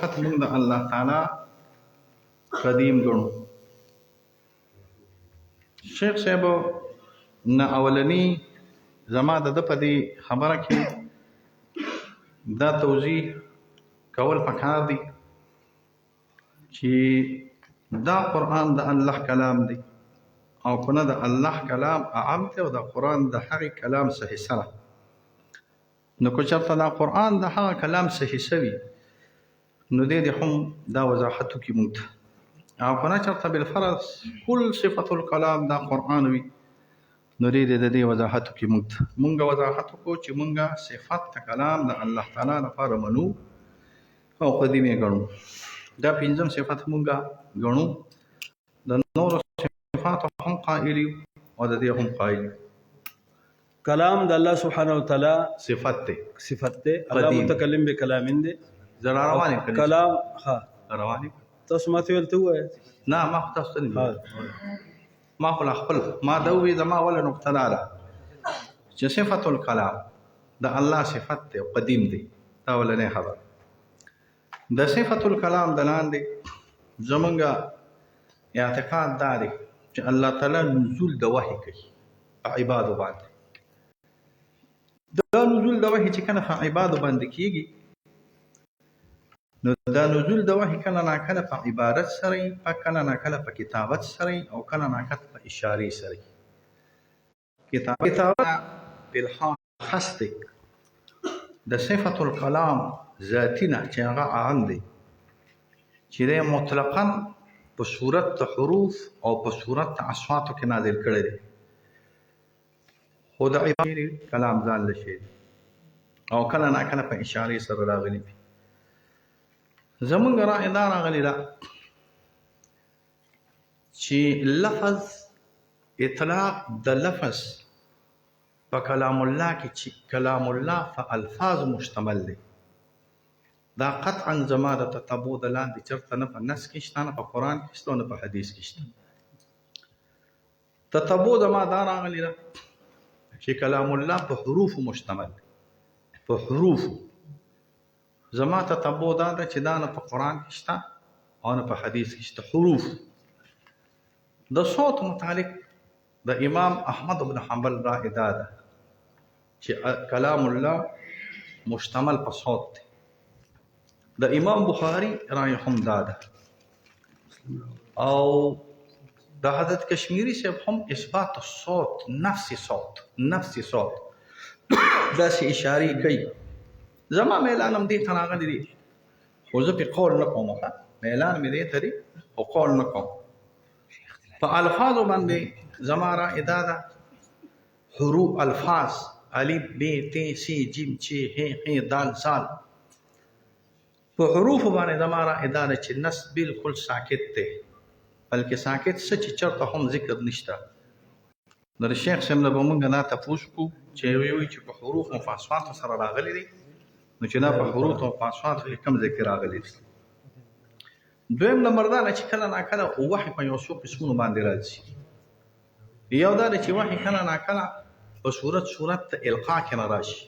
موږ د الله تعالی قدیم ګڼو. شیخ صاحب نه اولنی زما د په دې خبره کې دا توضیح کول پکار دي چې دا قرآن د الله کلام دی او کنه د الله کلام عام دی او د قرآن د هغې کلام صحیح سره. نو که چېرته دا قرآن د هغه کلام صحیح سوي نو دې هم دا وضاحت وکړي موږ ته، او کنه چېرته بالفرض کل صفت الکلام دا قرآن وي نو دې د دې وضاحت وکړي موږ ته. موږ وضاحت وکړو چې موږ صفت د کلام د الله تعالی لپاره منو او قدیم یې ګڼو. دا پنځم صفت موږ ګڼو، د نورو صفاتو هم قائل یو او د دې هم قائل یو. کلام د الله سبحانه وتعالی صفت دی، الله متکلم بکلام دی. زړه روانې کړي کلام ها روانې تاسو ماته ویل ته وایي نه ما خو تاسو ته نه ما خو خپل ما دا وی زما ولا نقطه ده چې صفت الکلام د الله صفت دی او قدیم دی. دا ولنې خبر د صفت الکلام د لاندې زمونږ اعتقاد دا دی چې الله تعالی نزول د وحی کوي په عبادو باندې. دا نزول د وحی چې کله په عبادو باندې کیږي نو دا نزول د وحی کله ناکله په عبارت سره وي، کله ناکله په کتابت سره وي، او کله ناکله په اشارې سره وي. کتابت بالحال خاص دی د صفت الکلام ذاتی نه چې هغه عام دی چې دی مطلقا په صورت د حروف او په صورت د اصواتو کې نازل کړی دی، خو د عبارت کلام ځان له شی او کله ناکله په اشارې سره راغلی وي. زمونږ رائے دا راغلی ده چې لفظ اطلاق د لفظ په کلام الله کې چې کلام الله په الفاظ مشتمل دی، دا قطعا زما د تتبع د لاندې چېرته نه په نص کې شته، نه په قرآن کې شته، نه په حدیث کې شته. تتبع زما دا راغلی ده چې کلام الله په حروفو مشتمل دی، په حروفو. زما تتبع دا ده چې دا نه په قرآن کې شته او نه په حدیث کې شته. حروف د صوت متعلق د امام احمد بن حنبل رائے دا ده چې کلام الله مشتمل په صوت دی. د امام بخاری رائے هم دا ده او د حضرت کشمیری صاحب هم اثبات الصوت نفس صوت داسې اشارې کوي. زما میلان هم دې ته راغلی دی خو زه پرې قول نه کوم، میلان مې دې ته دی خو قول نه کوم. په الفاظو باندې زما رائے دا ده حروف الفاظ الف ب ت س ج چ ح دال زال په حروف باندې زما رائے دا ده چې نص بالکل ساکت دی، بلکې ساکت څه چې چېرته هم ذکر نشته. نو د شیخ صاحب نه به موږ دا تپوس کړو چې ویوي چې په حروف او په اصواتو سره راغلی دی نو چې دا په حروف او په اصواتو کې کوم ذکر راغلی دی. دویم نمبر دا چې کله ناکله وحی په یو څو قسمونو باندې راځي. یو دا چې وحی کله ناکله په صورت د القا کې نه راشي،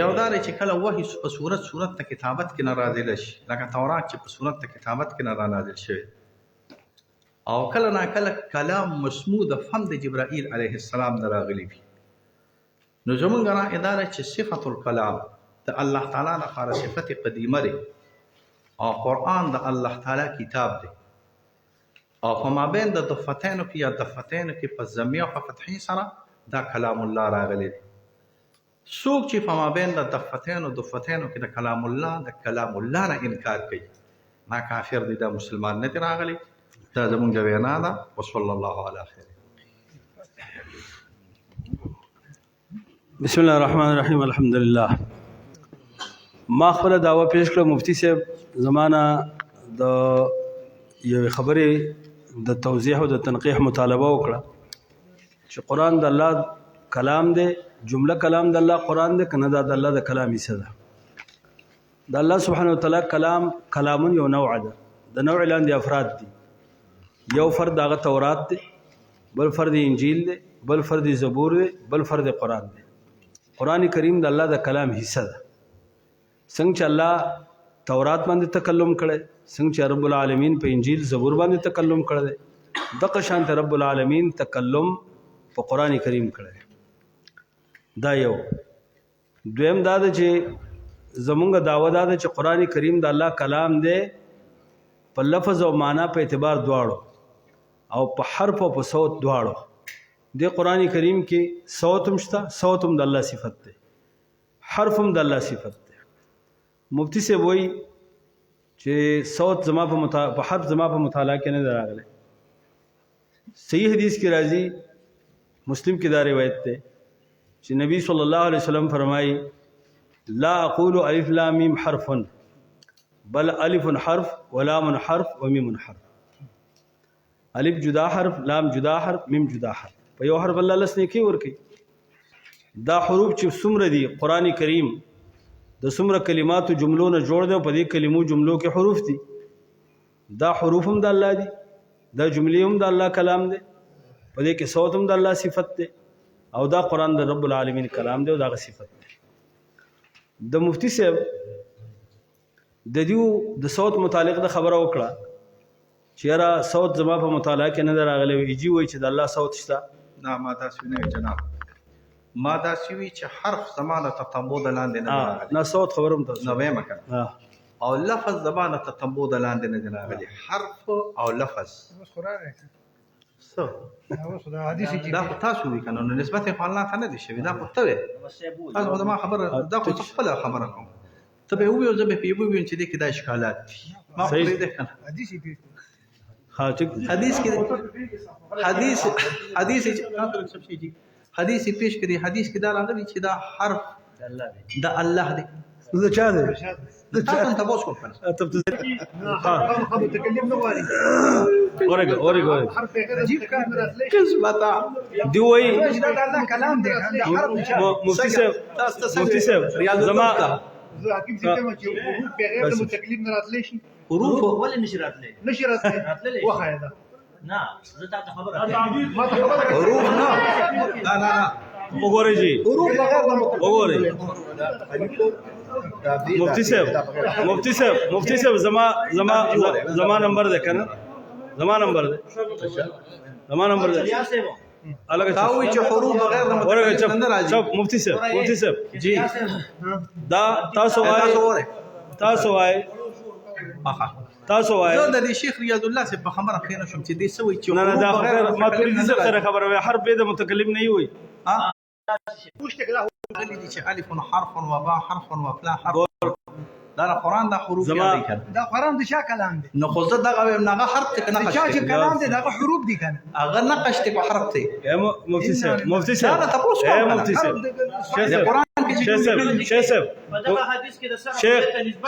یو دا چې کله وحی په صورت د کتابت کې نه راځي شي، لکه تورات چې په صورت د کتابت کې نه را نازل شوی، او کله ناکله کلام مسموع د فم د جبرائیل علیه السلام نه راغلی وي. نو زمونږ رائے دا چې صفت الکلام د الله تعالی لپاره صفت قدیمه دی او قرآن د الله تعالی کتاب دی، او په مابین د ضفتینو کې یا ضفتینو کې په ضمیه او په فتحې سره دا کلام الله راغلی دی. څوک چې په مابین د ضفتینو کې د کلام الله نه انکار کوي نا کافر دی، دا مسلمان نه دی راغلی. دا زمونږ وینا ده. وصلی الله علی خیر. بسم الله الرحمن الرحیم. الحمدلله. ما خپل دعوه پیش کړه مفتی صاحب زمانہ د یو خبرې د توضیح او د تنقیح مطالبه وکړه چې قرآن د الله کلام دی، جمله کلام د الله قرآن دی کنه دا د الله د کلام حصہ ده. د الله سبحانه وتعالی کلامون یو نوع ده، د نوع لاندې افراد دي. یو فرد هغه تورات دی، بل فرد انجیل دی، بل فرد زبور دی، بل فرد قرآن دی. قرآن کریم د الله د کلام حصہ ده. څنګه چې الله تورات باندې تکلم کړي څنګه چې رب العالمین په انجیل زبور باندې تکلم کړي دغه شانت رب العالمین تکلم په قران کریم کړي دا یو دویم دا ده چې زمونږ دعوه دا ده چې قران کریم د الله کلام دی په لفظ او معنا په اعتبار دواړو او په حرف او په صوت دواړو د قران کریم کې صوت هم شته صوت هم د الله صفت ده حرف هم د الله صفت ده مفتی سے وایي چې صوت زما په حرف زما په مطالعه کې نه راغلی صحیح حدیث کې راځي مسلم کې دا روایت ده چې نبی صلی الله علیه وسلم فرمایي لا اقول الف لام میم حرف بل الف حرف ولام حرف ومیم حرف الف جدا حرف لام جدا حرف میم جدا حرف په یو حرف الله لس نه کې ورکی دا حروف چې څومره دي قران کریم د څومره کلماتو جملو نه جوړ دی په دې کلمو جملو کې حروف دي دا حروف هم د الله دي دا جملې هم د الله کلام دي په دې کې صوت هم د الله صفت ده او دا قران د رب العالمین کلام دی او دا صفت ده د مفتی صاحب د دیو د صوت متعلق د خبره وکړه چې را صوت زما په مطالعه کې نه راغلی ویجی وای چې د الله صوت شته نه ما تاسو نه جناب ما تاسو وی چې حرف زمانه تطبو د لاندې نه راغلی نه صوت خبرم تاسو نو وایم کنه او لفظ زمانه تطبو د لاندې نه راغلی حرف او لفظ څه دا تاسو وی کنه نو نسبت په الله ته نه دي شوی دا خو ته تاسو ما خبره دا خو خپل خبره کوم ته به ویو زه به پیو وین چې دې کې دا اشکالات دي ما خو دې ده کنه حدیث کې حدیث پیش کړي حدیث کې دا راغلي چې دا حرف د الله دی زه چا دی تاسو ته بوس کوم ته متكلم نواري اورګه عجيب كاميرا ليش بتا دی وای هذا كلام ده مفتی صاحب زما اكيد زي ما تقول غير المتكلم نرات ليش حروف ولا نشرت لي نشرت وخا هذا نعم زدت خبر ما تخبر حروف نه لا وګورئ جی حروف بغیر د وګورئ مفتی صاحب زما نمبر ده کنه زما نمبر ده يا سيبو الګ تاوي چې حروف بغیر د ورګه متکلم نه راځي چپ مفتی صاحب جی دا تاسو وای زه د شیخ ریاض الله سے په خبره خینه شم چې دې سوي چې نه دا ما تريد سره خبره وي حرف به د متکلم نه وي ها وشتك له غلي دي چې الف حرف وباء حرف وفلا حرف دا قرآن دا حروف زما دي کنه ده قران ده شا كلام ده نو خو زه دغه ویم نه حرف ته کنه شا كلام ده ده حروف دي كان هغه نقش ته په حرف ته مفتی صاحب دا تاسو مفتی صاحب د قرآن کې چې شیخ صاحب فدغه حدیث کې د صحه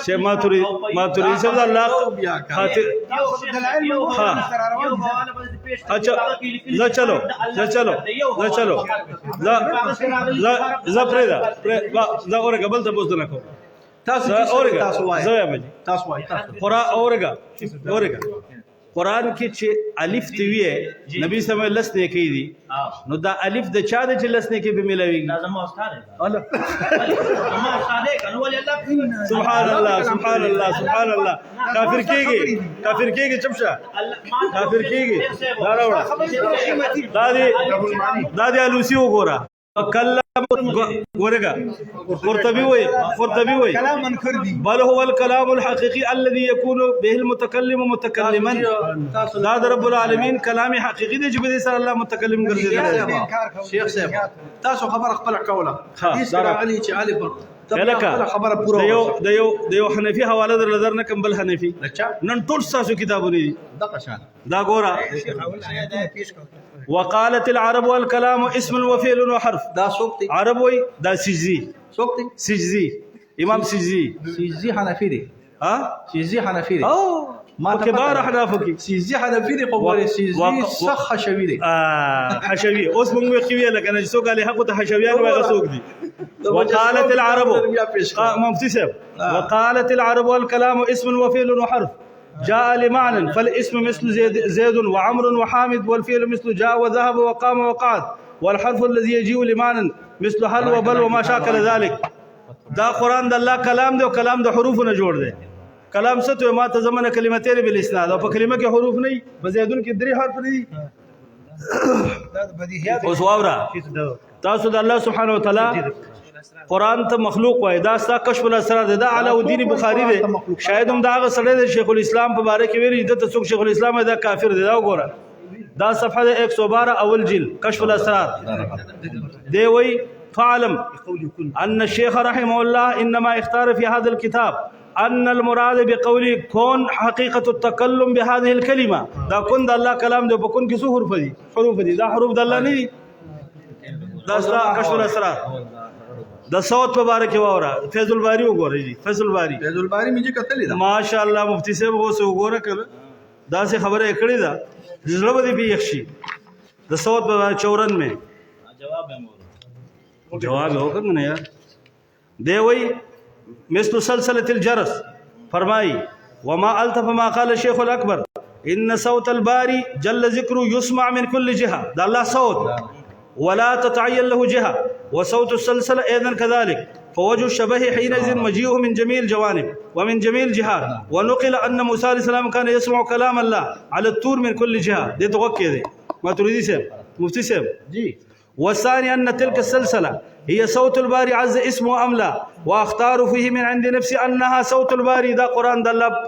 شیخ ماتوری صاحب الله خاطر العلم ها اچھا لا چلو لا پرېدا دا اورګه بل ته بوز نه کو تاسو اورګه زویا مجي تاسو وایي قرآن اورګه قرآن کې چې الف تی وی نبی صلی الله علیه وسلم کې دي نو دا الف د چا د چلس نه کې به ملوي لازم استاد الله ما استاد کنه ولې الله سبحان الله کافر کېږي چپشا کافر کېږي دا راوړه دا دی الوسی وګوره کلم ورګه قرطبي وای كلام منكر دي بل هو الكلام الحقيقي الذي يكون به المتكلم متكلما دا رب العالمین کلام حقيقي دی چې به سره الله متکلم ګرځیدل شیخ صاحب تاسو خبر خپل کوله حدیث راغلی چې الف الکه خبره پوره د یو حنفي حواله در نظر نه کم بل حنفي نن ټول تاسو کتابونه دي دغه شان دا ګوره وقالت العرب والكلام اسم وفعل وحرف دا څوک دی عرب وای دا سجزي امام سجزي حنفي دی ها سجزي حنفي دی ما كبار احناف کی سجزي حنفي دی خو ګوره سجزي صح حشوي دی حشوي اوس موږ خوي لکه نه څوک علي حق ته حشويان وای غسوک دي وقالت العرب مفتي صاحب وقالت العرب والكلام اسم وفعل وحرف جاء لمعنى فالاسم مثل زيد وعمر وحامد والفعل مثل جاء وذهب وقام وقعد والحرف الذي يجيء لمعنى مثل هل وبل وما شاكل ذلك دا قرآن د الله کلام دی او کلام د حروفو نه جوړ دی کلام څه ته ما ته زمانه کلمتين بالاسناد او په کلمه کې حروف نه وي بزیدون کې 3 حرف دي دا د بدیهیات اوس واورا تاسو د الله سبحانه وتعالى قران ته مخلوق وای دا ستا کشف الاسرار دی دا علاء الدین بخاری دی شاید هم دا هغه سره دی شیخ الاسلام په باره کې ویلي د څوک شیخ الاسلام دا کافر دی دا وګوره دا صفحه 112 اول جلد كشف الاسرار دی وی فعلم ان الشيخ رحمه الله انما اختار في هذا الكتاب ان المراد بقوله كون حقيقه التكلم بهذه الكلمه دا كون د الله کلام دی په كون کې څو حروف دي دا حروف د الله نه دي دا ستا کشف الاسرار د صوت په باره کې واوره فیض الباری وګورئ جی فیض الباری مې کتلې ده ماشاءالله مفتی صاحب اوس وګوره کړه دا څه خبره کړې ده زړه به دې یخشي د صوت په 94 میں جواب وکړ نه یار دی وی مثل سلسله الجرس فرمای وما التف ما قال الشيخ الاكبر ان صوت الباري جل ذكره يسمع من كل جهه ده الله صوت ولا تتعين له جهه وصوت السلسله ايضا كذلك فوجه الشبه حينئذ مجيء من جميع الجوانب ومن جميع الجهات ونقل ان موسى عليه السلام كان يسمع كلام الله على الطور من كل جهه دي توقع دي ما تريدي سيب مفتي سيب جی والثاني ان تلك السلسله هي صوت الباري عز اسمه ام لا واختار فيه من عند نفسي انها صوت الباري دا قران دا الله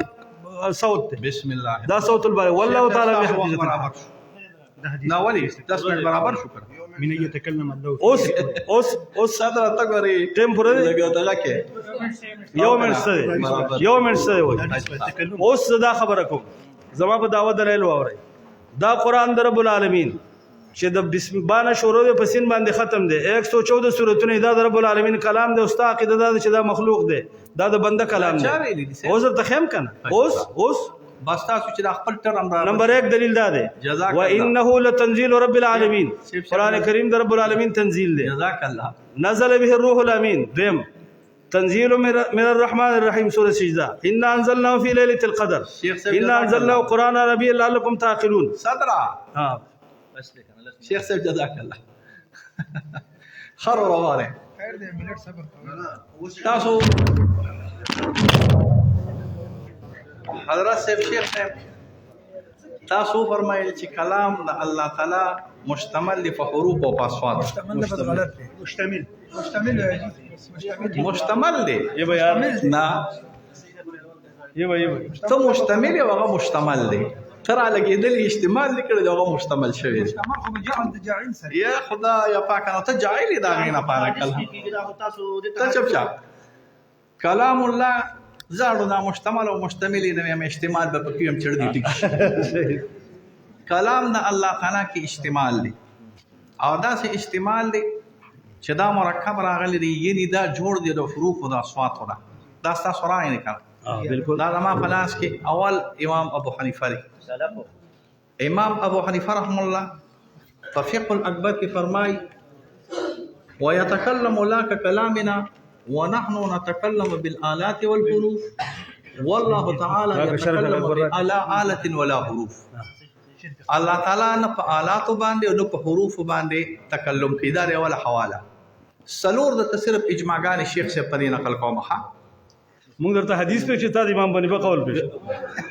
صوت بسم الله دا صوت الباري والله تعالى بحفظه برابر نا ولي 10 منټ برابر شکر من يتكلم الله اوس صدر تګوري ټیم پوره دی لګیو ته لکه یو منټ څه وای اوس دا خبره کوم زما په دعوت دلایل واوري دا قران در رب العالمین چې د بسم بانه شروع په سین باندې ختم دی 114 سورتونه دا د رب العالمین کلام دی استاد عقیده دا چې دا مخلوق دی دا د بنده کلام دی اوس ته خیم کنه اوس بس تاسو چې خپل ټرم را نمبر 1 دلیل دا دی وانه لتنزيل رب العالمین قران کریم د رب العالمین تنزیل دی جزاك الله نزل به الروح الامین دیم تنزيل من الرحمن الرحيم سوره سجده ان انزلناه في ليله القدر ان انزلناه قرانا عربيا لعلكم تعقلون صدرا ها شیخ صاحب جزاك الله خر روانه خیر دې منټ صبر تاسو حضرت صاحب شیخ صاحب تاسو فرمایل چې کلام د الله تعالی مشتمل دی په حروف او په اصوات مشتمل دی یہ بیان نه یہ ته مشتمل او هغه مشتمل دی ترا لګیدل اجتمال لیکل دا هغه مشتمل شوی دی یا خدا یا پاک نه ته جاهل دا غینا پاره کلام ته چپ چپ کلام الله زاړو دا مشتمل او مشتمل نه مې اجتمال به پکې هم چړ دی ټیک کلام د الله تعالی کې اجتمال دی او دا سه اجتمال دی چې دا مرکب راغلی دی یعنی دا جوړ دی د حروف او د اصوات دا تاسو راځي نه کړ بالکل دا زما پلاس کې اول امام ابو حنیفه دی امام ابو حنیفه رحم الله فقه الاکبر کې فرمای ويتكلم لا ككلامنا ونحن نتكلم بالآلات والحروف والله تعالى يتكلم على آلة ولا حروف الله تعالی نه په آلات باندې او نه په حروف باندې تکلم کیدا دی ولا حواله سلور د تصرف اجماعان شیخ سے پدې نقل کومه موږ درته حدیث په چې تا د امام بني بقول به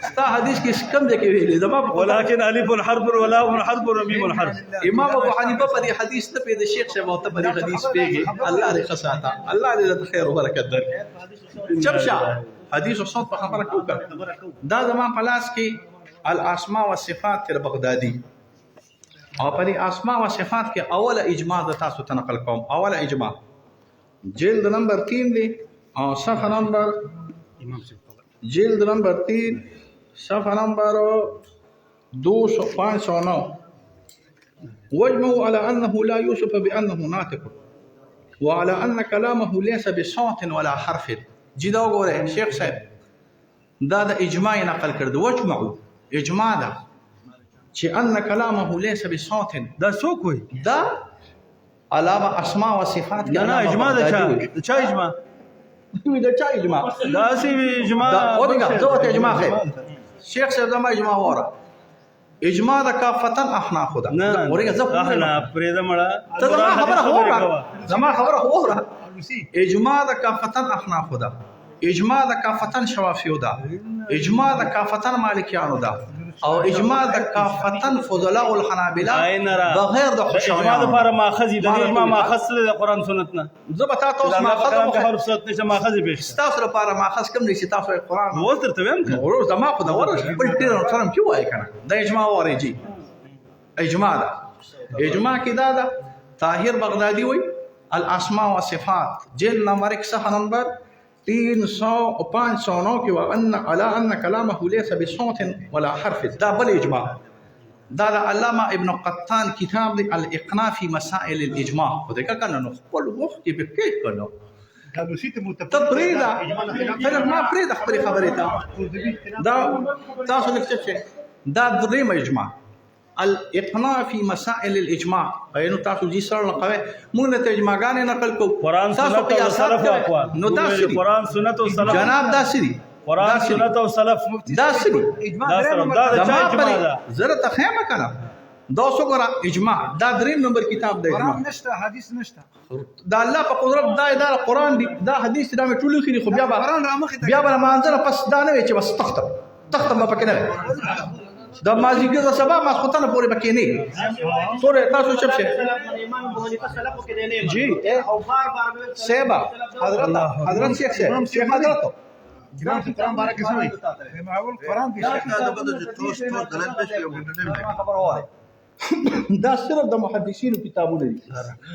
ستا حدیث کې کم دی کې ویلې زما ولكن الف حرف ولا حرف وميم حرف امام ابو حنیفه په دې حدیث ته په شیخ سے وته په دې حدیث پیږي الله دې خصاته الله دې خیر او برکت درکړي چپشا حدیث او صوت په خبره کوکا دا زما پلاس کې الاسماء والصفات تر بغدادي او په دې اسماء او صفات کې اوله اجماع د تاسو ته نقل کوم اوله اجماع جلد نمبر 3 دی او صفحه نمبر جلد نمبر 3 صفحه نمبر 209 واجمعوا على انه لا يوصف بانه ناطق وعلى ان كلامه ليس بصوت ولا حرف جدا وګوره شیخ صاحب دا د اجماع نقل کړ واجمعوا اجماع ده چې ان كلامه ليس بصوت دا څوک وي دا علاوه اسماء و صفات نه اجماع ده چا اجماع دا چا اجماع دا سی اجماع ودغه زوت اجماع خیر شیخ صاحب زما اجماع وره اجماع د کافتن احناف خدا ورګه زه احناف پرې د مړه ته زما خبره وره اجماع د کافتن احناف خدا اجماع د کافتن شوافیو ده، اجماع د کافتن مالکیانو ده، او اجماع د کافتن فضلاء الحنابلة بغیر د اجماع خوشویانو. لپاره ماخذ د اجماع ماخذ څه د قران سنت نه زه به تا ته اوس ماخذ کلام وښیم. حرف سنت نشه ماخذ پیش ستاسو لپاره ماخذ کوم دی چې تاسو یې قرآن نو اوس درته وایم که ورو زما خو د ورځ خپل ډېر محترم کې وایي که نه دا اجماع وارجي اجماع ده. اجماع کې دا ده طاهر بغدادي وایي الاسماء و صفات جلد نمبر 1 صفحه نمبر 309 کې وان على ان كلامه ليس بصوت ولا حرف. دا بل اجماع. دا د علامه ابن قطان کتاب دی الاقناع في مسائل الاجماع. خو دې کنه نو خپل وخت کې به کې کړو تبريده فلم ما بريده خبري خبري تا دا تاسو نكتب شيء دا دريم اجماع الاقناع في مسائل الاجماع اينو تاسو جي سره لقوي مونږ ته اجماعګانې نقل کو قران سنت او سلف اقوال نو دا سری قران سنت او سلف جناب دا سری قران سنت او سلف دا سری دا سره دا د چا اجماع ده زره تخیمه کنه 200 غره اجماع دا دریم نمبر کتاب دی اجماع قرآن نشته حدیث نشته دا الله په قدرت دا اداره قران دی دا حدیث دا مې ټول خېری خو بیا به قرآن را مخې ته بیا به مانځره پس دا نه وي چې بس تخته ما پکې نه دا مازیګر د سبا ما خوتنه پورې پکې نه سورې تاسو چپ شه امام ابو حنیفه سلف کې دی نه جی او بار سیبا حضرت شیخ حضرت جناب قرآن بارے کې څه وایي معول قرآن کې دا صرف د محدثینو کتابونه دي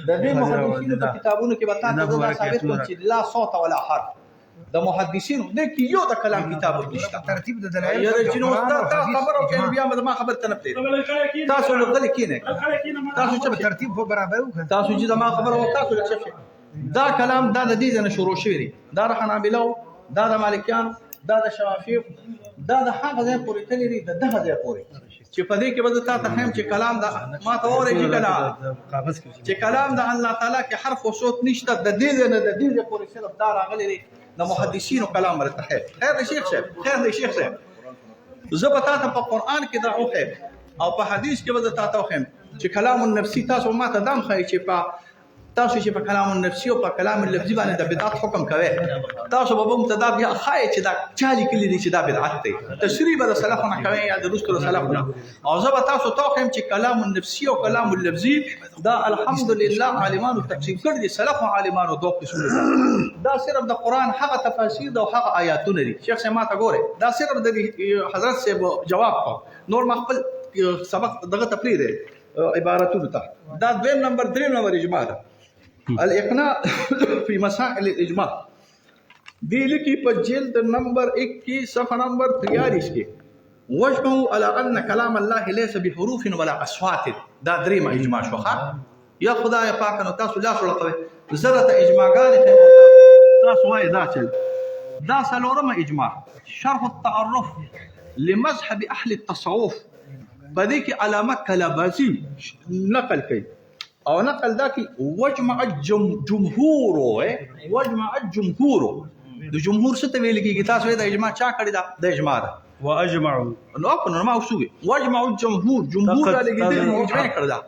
د دې محدثینو په کتابونو کې به تاسو دا ثابت کړئ چې لا صوت ولا حرف د محدثینو د کې یو د کلام کتاب نشته ترتیب د دلایل یاره چې نو تاسو خبرو کې بیا ما خبر ته نه پېږی تاسو نو غلي کینه تاسو چې ترتیب خو برابر وکړه تاسو چې ما خبرو تاسو چې دا کلام دا د دې نه شروع شوی دی دا د حنابلو دا د مالکیانو دا د شوافیو دا د هغه ځای پورې تللی دی د دغه ځای پورې چې په دې کې به تا ته هم چې کلام دا ما ته اورې چې کلام د الله تعالی کې حرف او صوت نشته د دې نه د دې پورې صرف دا راغلی دی د محدثینو کلام مرته خیر دی شیخ صاحب زه به تا ته په قرآن کې دا وښیم او په حدیث کې به تا ته وښیم چې کلام النفسي تاسو ما ته دام ښایي چې تاسو چې په کلام النفسي او په کلام اللفظي باندې د بدعت حکم کوي تاسو به مبتدا بیا ښایي چې دا چا لیکلي دي چې دا بدعت دی تشریح به د سلفونه کوي یا د رسول سلفونه او زه به تاسو ته وښیم چې کلام النفسي او کلام اللفظي دا الحمدلله عالمانو تقسیم کړي دي سلف او عالمانو دوه قسمونه دا صرف د قرآن هغه تفاسیر او هغه آیاتونه دي شیخ صاحب ما ته ګوره دا صرف د حضرت صاحب جواب نور ما خپل سبق دغه تفریح دی عبارتونو ته دا دریم نمبر اجماع ده الاقناع في مسائل الاجماع دي لکی په جلد نمبر 1 کی صفحه نمبر 43 کې وجهه على ان كلام الله ليس بحروف ولا اصوات دا دریم اجماع شوخه یا خدای پاک نو تاسو لا سره کوي زره اجماعګان تاسو وای دا چل دا سلورم اجماع شرح التعرف لمذهب اهل التصوف بدې کې علامه کلابازی نقل کوي او نقل دا کی وجمع الجمهور د جمهور څه ته ویل کیږي تاسو د اجماع چا کړی دا د اجماع دا واجمعوا نو په نورما وسوي وجمع الجمهور را لګیدل اجماع کړی دا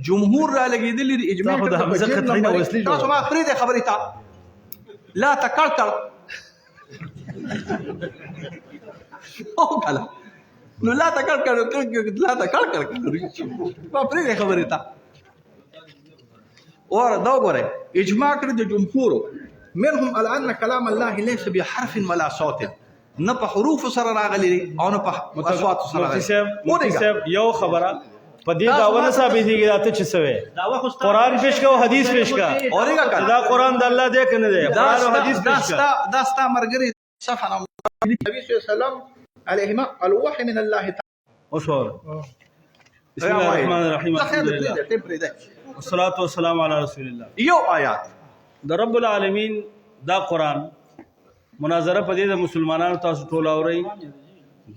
جمهور را لګیدل اجماع خو د حمزه خطرینه وصلی تاسو ما فريده خبرې تا لا تکړکړ او کله نو لا تکړکړ ما فريده خبرې تا اور دا غره اجماع کړی د جمهور منهم الان كلام الله ليس بحرف ولا صوت نه په حروف سره راغلي او نه په اصوات سره راغلي مفتي صاحب یو خبره په دې داونه ثابتېږي دا ته چې سوي قرآن پیش کو حدیث پیش کا اورېګه کړه دا قرآن د الله دې کنه دی قرآن او حدیث پیش کا دا ستا مرګري صفحه نمبر نبی صلی الله علیه وسلم علیهما الوحي من الله تعالی وصور بسم الله الرحمن الرحيم والصلاة والسلام على رسول الله یو آیات د رب العالمین دا قرآن مناظره په دې د مسلمانانو تاسو ټول اورئ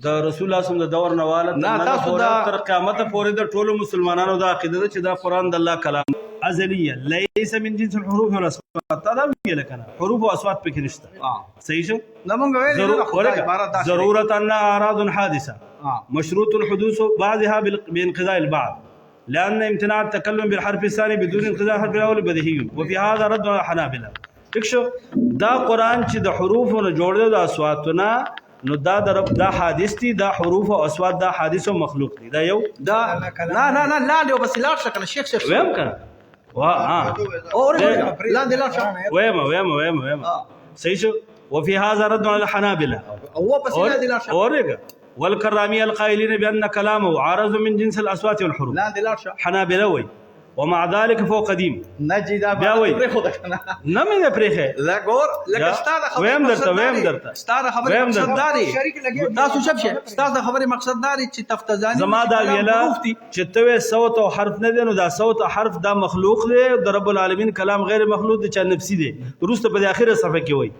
د رسول الله صلی الله علیه وسلم د دور نواله تاسو تر قیامت پورې د ټولو مسلمانانو د عقیده ده چې دا قرآن د الله کلام ازلیه ليس من جنس الحروف والاصوات دا ویل کنه حروف او اصوات پکې نشته صحیح شو لمونږ ویل ضرورت ان اعراض حادثه مشروط الحدوث بعضها بانقضاء البعض لأن امتناع التكلم بالحرف الثاني بدون انقضاء الحرف الأول بديهي وفي هذا رد على الحنابلة ٹھیک شو دا قرآن چې د حروفو نه جوړ دی د اصواتونه نو دا د رب دا حادث دي دا حروف او اصوات دا حادث او مخلوق دي دا یو دا لا لا بس لا شکل شیخ ویم کنه وا ها ویم صحیح شو وفي هذا رد على الحنابلة هو بس لا لا شك اوريغا والكرامية القائلين بأن كلامه عارض من جنس الأصوات والحروف لا لا شك حنابلة وي ومع ذلك فهو قديم نجي دا نمي ده بريخه لا غور لك استاذ خبر ويم درتا استاذ خبر مقصد داري تاسو شب شي استاذ خبر مقصد داري چې تفتزاني زما دا ویلا چې ته صوت او حرف نه دي نو دا صوت او حرف دا مخلوق دی د رب العالمین کلام غیر مخلوق دی چې نفسي دی ورسته په اخره صفحه کې وای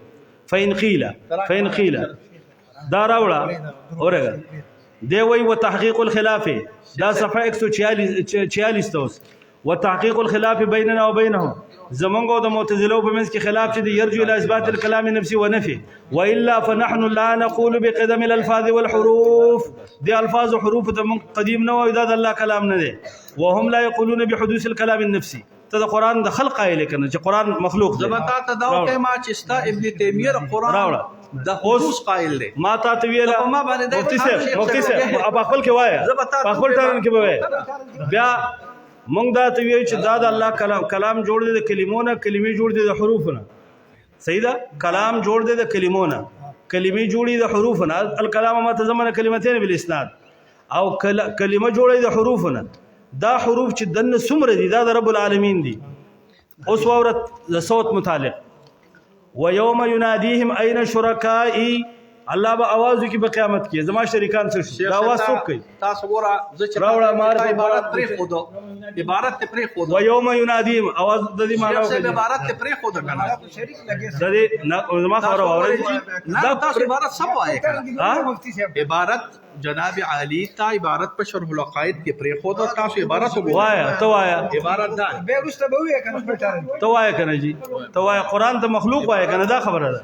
فإن قيل دا راوړه اورګه دی وای وتحقيق الخلاف دا صفحه 146 توس وتحقيق الخلاف بيننا وبينهم زمونږ د معتزله په منځ کې خلاف چې يرجو الى اثبات الكلام النفسي ونفي والا فنحن لا نقول بقدم الالفاظ والحروف دي الفاظ وحروف قديم نه وي دا د الله كلام نه دي وهم لا يقولون بحدوث الكلام النفسي ته د قران د خلق قائل کنه چې قران مخلوق دی زبتا تداو کې ما چې ستا ابن تیمیه قران د حدوث قائل دی ما تا ویلا مفتی صاحب اب خپل کې وایا خپل ټرن کې وای بیا مونږ دا ته ویل چې دا د الله کلام جوړ دی د کلمونه کلمې جوړ دي د حروفونه صحیح ده کلام جوړ دی د کلمونه کلمې جوړي د حروفونه الکلام ما تضمن کلمتين بالاسناد او کلمه جوړي د حروفونه دا حروف چې دنه سمره دي دا د رب العالمین دي اوس ورت د صوت متعلق ويوم يناديهم اين شركائي الله به आवाज کی په قیامت کې زما شریکان څه شي دا आवाज څوک کوي تاسو ګوره ز راوړه مار عبارت پرې خودو عبارت پرې خودو و یوم ینادیم आवाज د دې معنا کوي عبارت پرې خودو کنه شریک لګي د دې زما خبره اورئ دا تاسو عبارت سب وایي کنه ها مفتی صاحب عبارت جناب علی تا عبارت په شرح العقائد کې پرې خودو تاسو عبارت وایا تو وایا عبارت دا به رسته به وي کنه پټاره تو وایا کنه جی تو وایا قران ته مخلوق وایا کنه دا خبره ده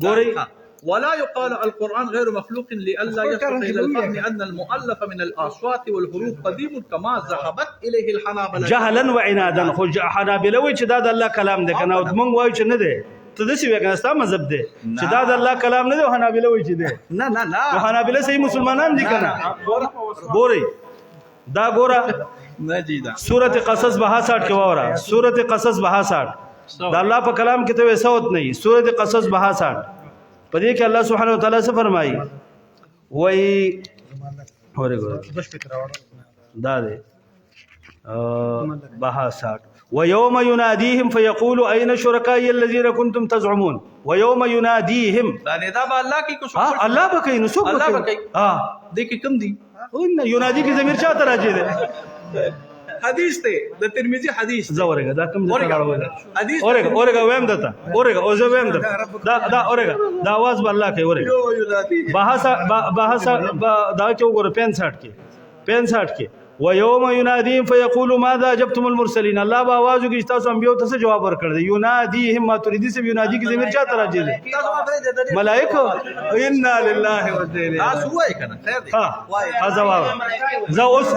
ګورئ ولا يقال القرآن غير مخلوق لئلا يصل إلى الفهم أن المؤلف من الأصوات والحروف قديم كما ذهبت إليه الحنابلة جهلا وعنادا خو حنابلة وي چې دا د الله کلام دی کنه موږ وایو چې نه دی ته دسی وی کنه ستا مذهب دی چې دا د الله کلام نه دی حنابلة وي چې دی نه حنابلة صحیح مسلمانان دي کنه ګورئ دا ګوره نجیدا سورۃ قصص 62 کې وره سورۃ قصص 62 دا الله په کلام کې ته صوت نه سورۃ قصص 62 پدې کې الله سبحانه و تعالی څه فرمایي وای اورګو دا دې 62 ويوم يناديهم فيقول اين شركائي الذين كنتم تزعمون ويوم يناديهم دا نه دا الله کې کو ها الله بکې نو څوک الله بکې ها دې کې کم دي ان ينادي کې ضمیر چاته راځي ده حدیث ته د ترمذی حدیث زورګه دا کوم ځای راوړل حدیث اورګه ویم دتا اورګه او زه ویم دتا دا اورګه دا आवाज بل الله کوي اورګه بحث دا کې وګوره 65 کې ويوم يناديهم فيقول ماذا اجبتم المرسلين الله با आवाज کی تاسو انبیو ته جواب ورکړ دی يناديهم ما تريدي سے ينادي کی ضمیر چاته راځي دي ملائکه انا لله و انا الیه تاسو وای کنه خیر دی ها جواب ز اوس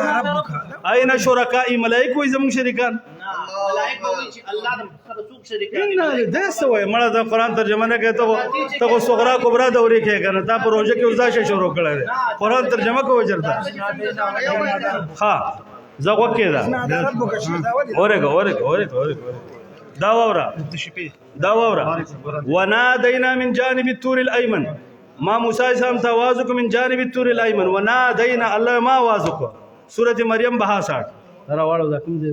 اين شرکاء ملائکه زمون شریکان ملائکه وایي چې الله د سره څوک شریکان نه دا سوې مړه د قران ترجمه نه کوي ته صغرا کبرا دوري کې کنه تا پروژه کې ورزا شروع کړل قران ترجمه کوي چرته ها زغه کې دا اورګه دا وورا ونادينا من جانب الطور الايمن ما موسی سلام توازق من جانب الطور الايمن ونادينا الله ما وازق سوره مریم 62 را واړو دا کوم دي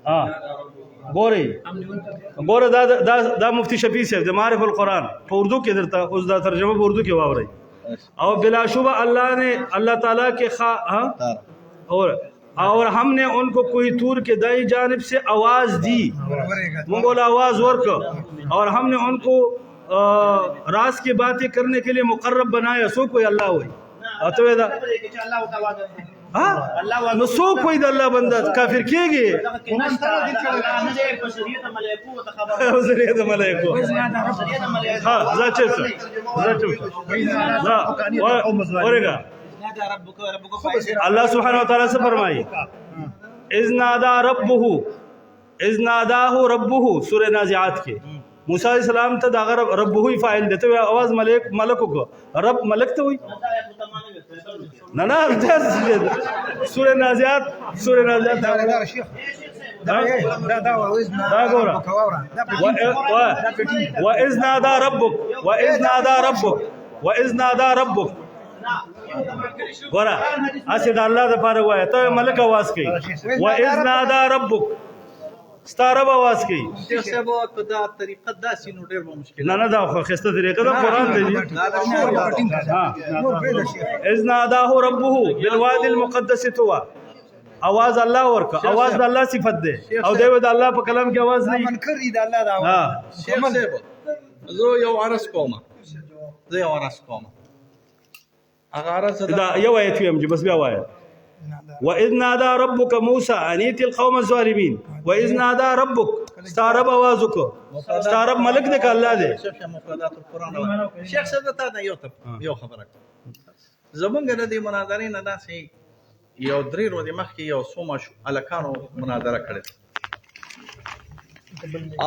ها ګوره دا مفتی شفیع صاحب د معرف القرآن په اردو کې درته اوس دا ترجمه په اردو کې واورئ او بلا شبہ اللہ تعالیٰ کے اور ہم نے ان کو کوئی طور کے دائیں جانب سے آواز دی منگول آواز ورک اور ہم نے ان کو راز کی باتیں کرنے کے لیے مقرب بنایا سو کوئی اللہ ہوئی اتوے دا ہاں نو سو کوئی دا اللہ بندہ کافر کیے گئے وزریت ملائکو ہاں ذا اورگا اللہ سبحانہ وتعالی سے فرمائی اذ نادا ربہ اذ ناداه ربه سورہ نازعات کې موسی علیہ السلام ته دا ربه فاعل دته आवाज ملک کو رب ملک ته وي نه سورہ نازعات دا ګوره واذ نادى ربك ګوره اسې د الله لپاره وایي ته ملک आवाज کوي واذ نادى ربك ستاره आवाज کوي شیخ صاحب په دا طریقه داسې نو ډېر مشکل نه دا خو خسته طریقه دا قران دی اذ ناداه ربه بالوادي المقدس طوى आवाज الله ورکا आवाज د الله صفت ده او دیو د الله په کلام کې आवाज نه منکر دي د الله دا ها شیخ صاحب زه یو عرض کوم هغه عرض دا یو آیت ویم چې بس بیا وایي واذ نادى ربك موسى ان ائت القوم الظالمين واذ نادى ربك ستارب आवाज وکړه ستارب ملک دې ک الله دې مفردات القرآن شیخ صاحب ته دا یو خبره زمونږ د دې مناظرې نه داسې یو درې ورځې مخکې یو څو الکانو مناظره کړې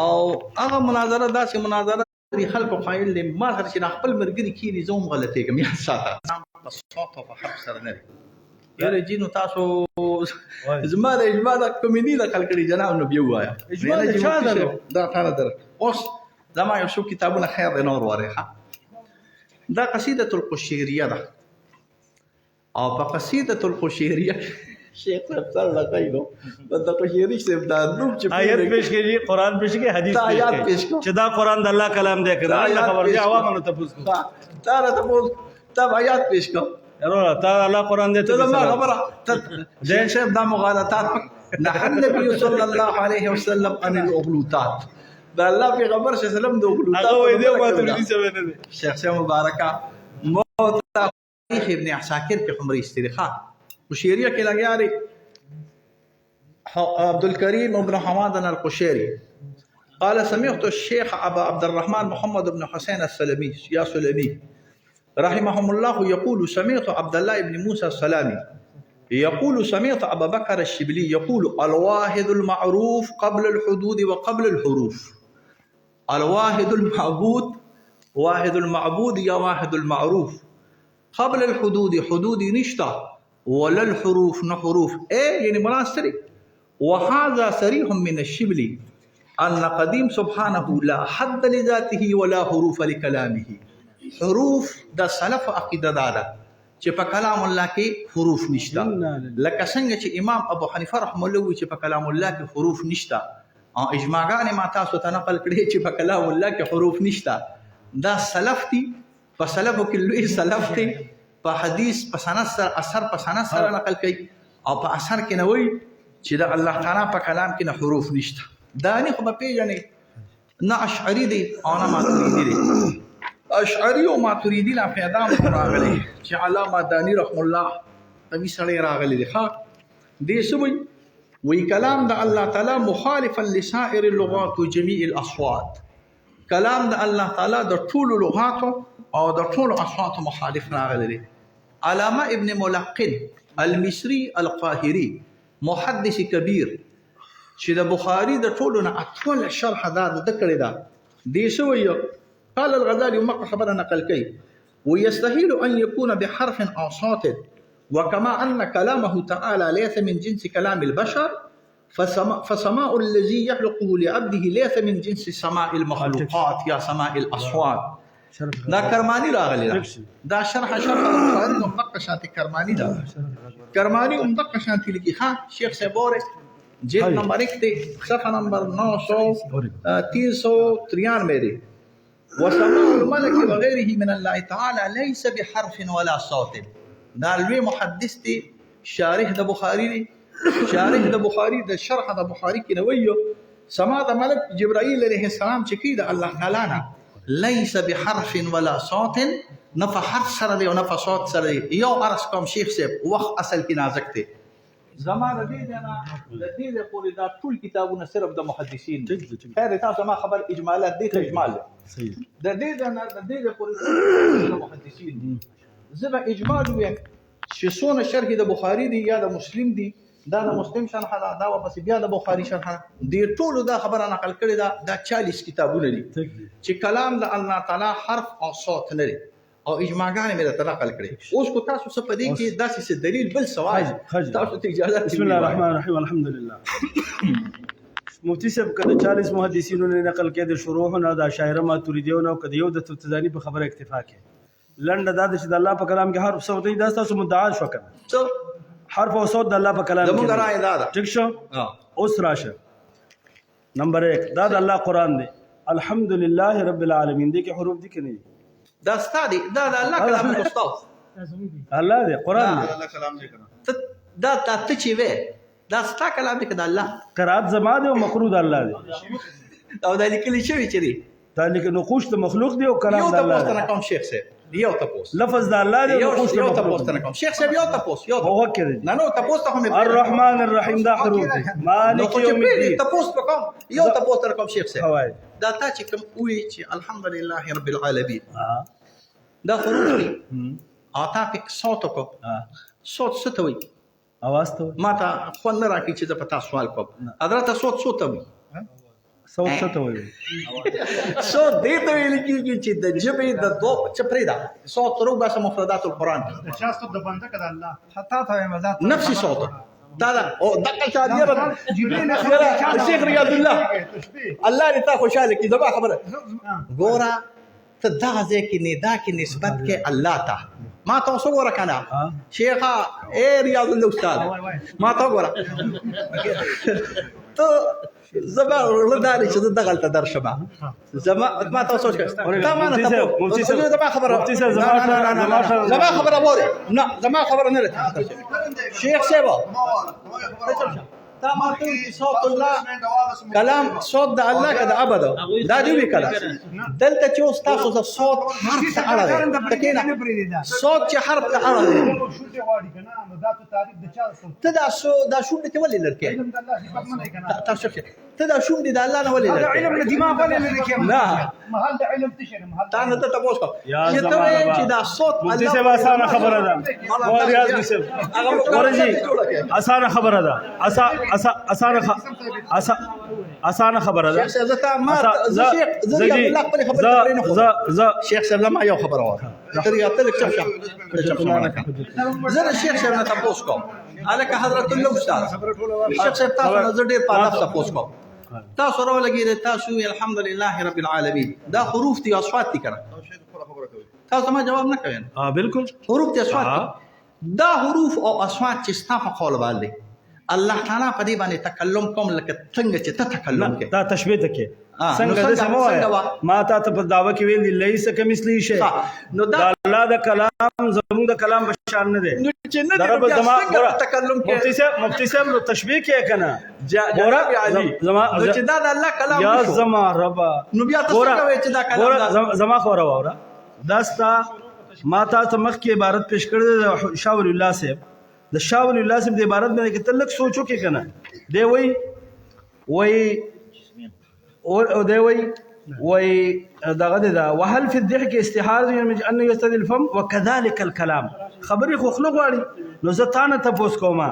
او هغه مناظره داسې مناظره خلکو قایل دي ما سره چې خپل مرګري کینی زوم غلطېږم یا ساته په صوت او په حق سره نه یاره جینو تاسو زما د اجماع د کمیټې د کلکړي جناب نو بیا وایا اجماع د چا درو دا تعالی در اوس زما یو څو کتابونه خیر د نور وره دا قصیده القشیریه ده او په قصیده القشیریه شیخ صاحب سره لګایلو د قشیری صاحب دا نوم چې آیت پیش کړي قران پیش کړي حدیث پیش کړي چې دا قران د الله کلام دی کنه الله خبر دی عوامو ته پوښتنه تا راته پوښت تا آیات پیش کړ ضرور تا الله قران دی ته ما خبره شیخ صاحب دا مغالطات نهى النبي صلى الله عليه وسلم عن الاغلوطات دا الله پیغمبر صلی الله علیه وسلم د اغلوطات هغه وې دی ماتریدي څه نه دی شیخ صاحب مبارکه موت تاریخ ابن عساکر کې عمر استرخاء قشيرية كلاجاري عبد الكريم بن حماد القشيري قال سمعت الشيخ أبا عبد الرحمن محمد بن حسين السلمي يا سلمي رحمهم الله يقول سمعت عبد الله بن موسى السلامي يقول سمعت أبا بكر الشبلي يقول الواحد المعروف قبل الحدود وقبل الحروف الواحد المعبود واحد المعبود يا واحد المعروف قبل الحدود حدود نشتا ولا الحروف نحروف يعني مناصري وهذا صريح من الشبلي أن قديم سبحانه لا حد لذاته ولا حروف لكلامه حروف دا سلف عقيدة دادا چې په کلام الله کې حروف نشتا لکه څنګه چې امام ابو حنیفه رحمه الله وی چې په کلام الله کې حروف نشتا او اجماعګان ما تاسو ته نقل کړي چې په کلام الله کې حروف نشتا دا سلف دي په سلفو کې لوی سلف دي په حدیث په سند سره اثر په سند سره نقل کوي او په اثر کې نه وایي چې د الله تعالی په کلام کې نه حروف نشته دا نه خو په پیژنې نه اشعری دي او نه ماتریدي دي اشعری او ماتریدي لا پیدا راغلي چې علامه دانی رحم الله تبي سره راغلي دي ها دې سوي وی کلام د الله تعالی مخالفا لسائر اللغات وجميع الاصوات کلام د الله تعالی د ټولو لغاتو او د ټولو اصوات مخالف راغلی دی علامه ابن ملقن المصري القاهري محدث كبير چې د بخاري د ټولو نه اطول شرح دا د کړی دا دی سوی قال الغزالي مقه خبر نقل کوي ويستحيل ان يكون بحرف او صوت وكما ان كلامه تعالى ليس من جنس كلام البشر فسماء الذي يخلقه لعبده ليس من جنس سماء المخلوقات يا سماء الاصوات دا کرمانی راغلی دا شرح البخاري مدقه شانتي کرمانی دا کرمانی مدقه شانتي لکی ها شیخ سبوره جلد نمبر 1 تے صفحہ نمبر 393 وسماء الملك وغيره من الله تعالى ليس بحرف ولا صوت دا لوی محدث دی شارح د بخاری دی شارح د بخاری د شرح د بخاری کې نویو سما د ملک جبرائیل علیه السلام چې کی د الله تعالی نه ليس بحرف ولا صوت نفع حرف سره دی او نفع صوت سره دی یو ارس کوم شیخ صاحب وخت اصل کې نازک دی زمانه دې نه د دې پورې دا ټول کتابونه صرف د محدثین خیر تاسو ما خبر اجمالات دي ته اجمال صحیح د دې نه د دې پورې د محدثین زبا اجمال وي چې څونه شرح د بخاری دی یا د مسلم دی دا د مسلم شرح ده، دا ورپسې بیا د بخاري شرح ده. دې ټولو دا خبره نقل کړې ده. دا 40 کتابونه دي چې کلام د الله تعالی حرف او صوت نه دی او اجماعګانې مې درته نقل کړې. اوس کو تاسو څه په دې کې داسې دلیل بل سوال تاسو ته اجازه. بسم الله الرحمن الرحیم الحمد لله. مفتی صاحب کله 40 محدثینو نه نقل کړي د شروحونه د اشاعره ماتوریدیونو او کدیو د تفتزانی په خبره اکتفا کوي. لنډه دا چې د الله په کلام کې حرف صوت دی دا تاسو مدعا شو کنه. حرف او صوت د الله په کلام کې زموږ رائے دا ده. ٹھیک شو. اوس راشه نمبر 1 دا د الله قران دی. الحمدلله رب العالمین دي کې حروف دي کني؟ دا ستادي دا د الله کلام دی. استاد الله دی قران دی. الله کلام دی کنه. دا ته چې وې دا ستا کلام دی که د الله؟ قرات زما دی او مقرود الله دی. او دا لیکلي شوي چې دی دا لیکن نقوش د مخلوق دی او کلام یو د الله تپوس دی. نه کوم شیخ صاحب یو تپوس لفظ د الله دی او نقوش د یو مخلوق تپوس دی. نه کوم شیخ صاحب یو تپوس هو کې دی. نه تپوس ته هم الرحمن الرحیم دا حروف دي. مالک یوم الدین تپوس په کوم یو تپوس نه کوم شیخ صاحب هوای دا تا چې کوم وی چې الحمدلله رب العالمین ها دا حروف دي او تا په صوت کو صوت څه ته وي؟ اواز ته ما ته خوند نه راکړي چې زه په تاسو سوال کوم. حضرت صوت څه ته وي؟ صوت څه ته وایي؟ صوت دې ته ویل کېږي چې د ژبې د دوه چې پرېږده صوت روح باسه مفردات القرآن د چا ستو د بنده کده الله حتى تو مزات نفسي صوت دا او دقه شادیه جبريل الشيخ رياض الله تشبيه الله دې تا خوشاله کړي زما خبره ګوره ته دغه ځای کې ندا کې نسبت کې الله ته ما تاسو ګوره کنه شیخه اے ریاض الله استاد ما ته ګوره ته زما ولداري چې دغه ته درشمه زما ما تاسو څه تا ما نه ته مفتي صاحب زما خبره مفتي صاحب زما خبره وره نه زما خبره نه لته شیخ صاحب تا ما ته صوت الله کلام صوت د الله کده ابدا دا دی وکړه دلته چې اوس تاسو د صوت حرف ته اړه ده تکینا صوت چې حرف ته اړه ده شو ته واړی کنه نو دا ته تعریف د چا څه ته دا شونډې ته ولې لرکې علم د الله صفات نه کنه تاسو ته دا شونډې د الله نه ولې دا لرکې علم د دماغ ولې نه کې نه محل د علم تشه محل تا نه ته تاسو کو یا چې ته زمانه وایې چې دا صوت مفتی الله صاحب اسانه خبره ده. او ریاض صاحب ورجی اسانه خبره ده. اسانه خبره ده. شیخ صاحب زه ما زه شیخ زه الله خپل خبره پرې نه خو شیخ صاحب لما یو خبره وره تر یو تل چپ زه شیخ صاحب نه تاسو کوم الکه حضرت الله استاد شیخ صاحب تاسو نظر ډیر په تاسو کوم تاسو راو لګی تاسو الحمدلله رب العالمین دا حروف دي اصوات دي کړه تاسو ما جواب نه کوي بالکل حروف دي اصوات دا حروف او اصوات چې ستاسو قول باندې الله تعالی په دې باندې تکلم کوم لکه څنګه چې ته تکلم کې دا تشبیه تکي څنګه څنګه د سموه ما ته په دعوه کې ویل لیس کمثلی شی نو دا الله د کلام زموږ د کلام بشان نه دی نو چې نه رب دی زما تکلم کې مفتی صاحب نو تشبیه کې کنه زما نو چې دا د الله کلام یا زما رب نو بیا تاسو کوي چې دا کلام زما خو راوړه داستا ما ته مخ کې عبارت پیش کړل د شاول الله صاحب د شاول الله صاحب د عبارت باندې کې تلک سوچو کې کنه دی وای دی وای دغه دا وهل في الضحك استحاله من انه يستدل الفم وكذلك الكلام خبري خو خلق واړي نو زه تانه تاسو کومه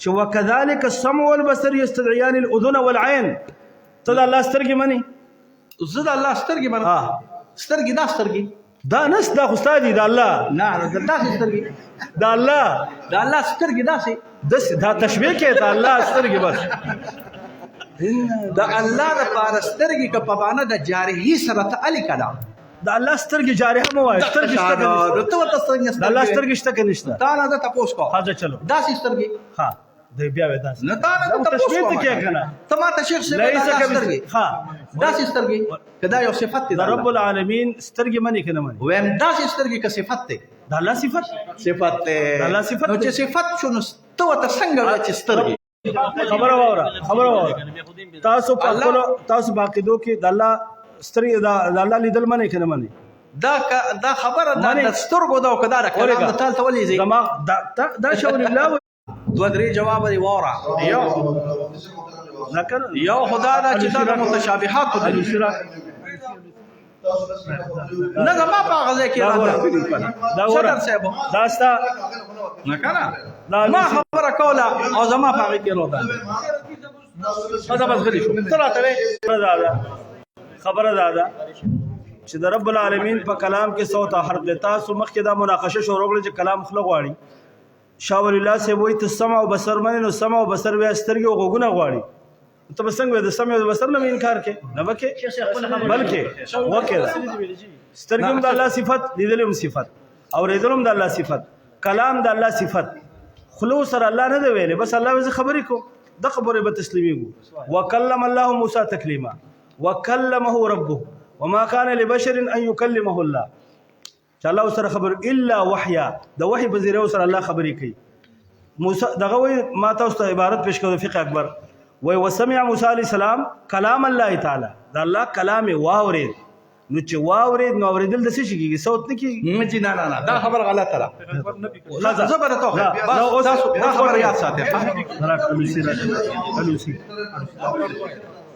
چې وكذلك السمع والبصر يستدعيان الاذن والعين ته الله سترګې مني زه د الله سترګې منم سترګې دا سترګې دا نس دا استادي دا الله نه دا سترګې دا الله سترګې داسې دا تشبیه کې دا الله سترګې بس دا الله د پاره سترګې که په معنا د جارحي سره تعلق کړه دا الله سترګې جارحه مو وایي سترګې شته ته ورته سترګې دا الله سترګې شته کې نشته تا نه ته پوښ کو حاضر چلو داسې سترګې ها دی بیا ودا نه تا نه ته تشبیه پوښ ته کې کنه ته ما ته شیخ څه لیس سترګې ها داسې سترګې کدا یو صفت دی رب العالمین سترګې منی کنه منی ویم داسې سترګې که صفت دی دا الله صفت دی الله صفت نو چې صفت شو نو ته ورته څنګه وایې چې سترګې خبره واوره تاسو په عقیدو کې د الله سترګې د الله لیدل منی کنه منی دا خبره د سترګو دا او کدا د کلام د تال ته ولې زی زما دا شاول الله دوه درې جواب دی واره یو خدا دا چې دا د متشابهات دي نه زما په هغه ځای کې دا ستا نه کنه لا، ما لوسی. خبره کوله او زما په هغې کې روته دا بس غلی شو ته راته خبره دا ده چې د رب العالمین په کلام کې صوت او حرف دی. تاسو مخکې دا مناقشه شروع کړل چې کلام خوله غواړي. شاه ولی الله صاحب وایي ته سمع او بصر منې نو سمع او بصر بیا سترګې او غوږونه غواړي. ته به څنګه د سمع او بصر نه انکار کې نه وکې بلکې وکې ده. سترګې هم د الله صفت، لیدل هم صفت، اورېدل هم د الله صفت، کلام د الله صفت. خلو سره الله نه دی ویلې، بس الله وزي خبرې کو د خبرې به تسلیمېږو. وکلم الله موسی تکلیما وکلمه ربه وما كان لبشر ان يكلمه الله. چې الله سره خبر الا وحیا د وحی په ذریعه سره الله خبرې کوي. موسی دغه وی ما تاسو ته عبارت پیش کړو فقه اکبر وی وسمع موسی علی السلام کلام الله تعالی دا الله کلام واورید. نو چې واورید نو اوریدل د څه شي کیږي؟ صوت نه کیږي. مجي نه دا خبر غلطه ده زبر ته دا خبر یاد ساتي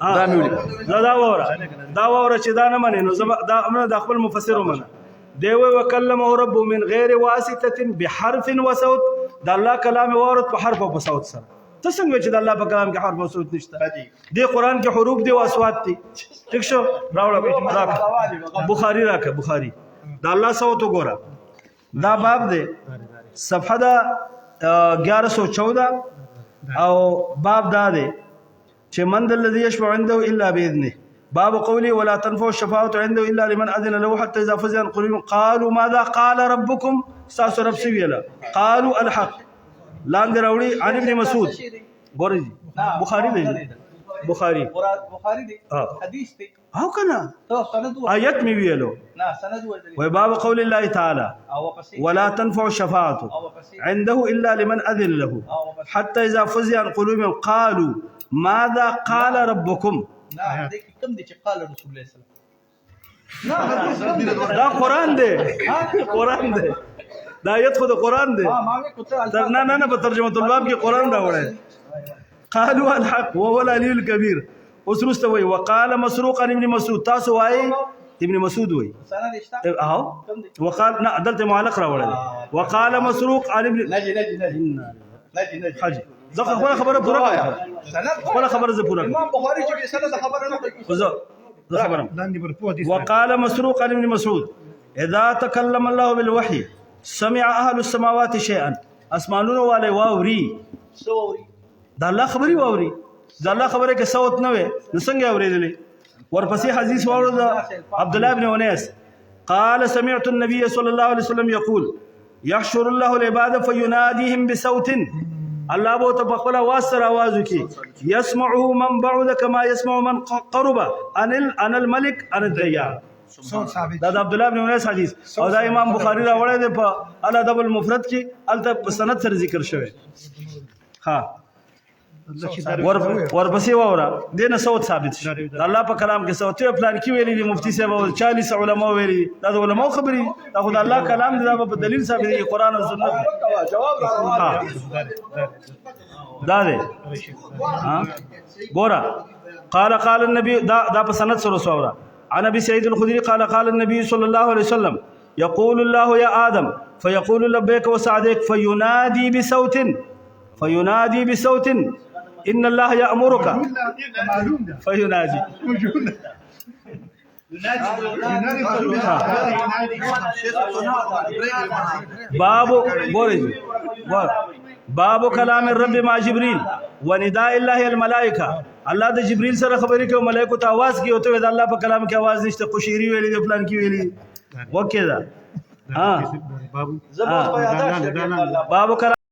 دا میولي دا وره چې دا نه منې نو دا امر د خپل مفسر ومنه. دی وی وکلمه رب من غیر واسطه بحرف وصوت. دا الله کلام واورد په حرف او په صوت سره. ته څنګه چې د الله په کلام کې حرف او صوت نشته؟ دی قران کې حروف دی او اصوات دي. ٹھیک شو راوړه بخاری راکه بخاری دا الله صوت وګوره. دا باب دی صفحه دا 1114 او باب دا دی چې من الذي يشفع عنده الا باذنه. باب قوله ولا تنفع الشفاعة عنده الا لمن اذن له حتى اذا فزع عن قلوبهم قالوا ماذا قال ربكم استاذ رب سويلا قالوا الحق. لاندې راوړي عن ابن مسعود ګورئ بخاری دی بخاری دی حدیث دی او کنه ته سند آیت می ویلو نه سند و باب قول الله تعالى ولا تنفع الشفاعة عنده الا لمن اذن له حتى اذا فزع عن قلوبهم قالوا ماذا قال ربكم. نه دې کوم دي چې قال رسول الله صلی الله علیه وسلم دا قران دی قران دی دا آیت خو د قران دی. نه نه نه په ترجمه الباب کې قران دا وړي. قالوا الحق وهو العلي الكبير. اوس رسته وي وقال مسروق عن ابن مسعود. تاسو وای ابن مسعود وای سند اشتا اهو وقال نه دلته معلق راوړل وقال مسروق عن ابن نجي حج ځکه خبره پوره سند خبره زه پوره امام بخاری چې سند خبره نه کوي خبره وقال مسروق عن ابن مسعود اذا تكلم الله بالوحي سمع اهل السماوات شيئا. اسمانونو والے واوري سوري دا الله خبري واوري دا الله خبره کې صوت نه وي نو څنګه اورېدلې. ورپسې حدیث واورد عبد الله بن انس قال سمعت النبي صلى الله عليه وسلم يقول يحشر الله العباد فيناديهم بصوت. الله بو ته خپل आवाज سره आवाज وکي يسمعه من بعد كما يسمع من قرب ان الملك ان الديان. دا د عبد الله بن انس حدیث او دا امام بخاری راوړی دی په الادب المفرد کې الته په سند سره ذکر شوی. ها ورپسې واوره دینه صوت ثابت شي الله په کلام کې صوت پلان کې ویلي دي مفتی صاحب او 40 علماء ویلي دا د علماء خبري دا خدای الله کلام دی دا په دلیل ثابت دی قران او سنت جواب دا دی ها ګوره قال النبي دا په سند سره سوره عن ابي سعيد الخدري قال النبي صلى الله عليه وسلم يقول الله يا آدم فيقول لبيك وسعديك فينادي بصوت إن الله يأمرك فينادي باب كلام الرب مع جبريل ونداء الله الملائكه. الله د جبريل سره خبرې کوي ملائکه ته आवाज کوي او ته د الله په کلام کې आवाज نشته قشيري ویلي د پلان کې ویلي وکړه ها باب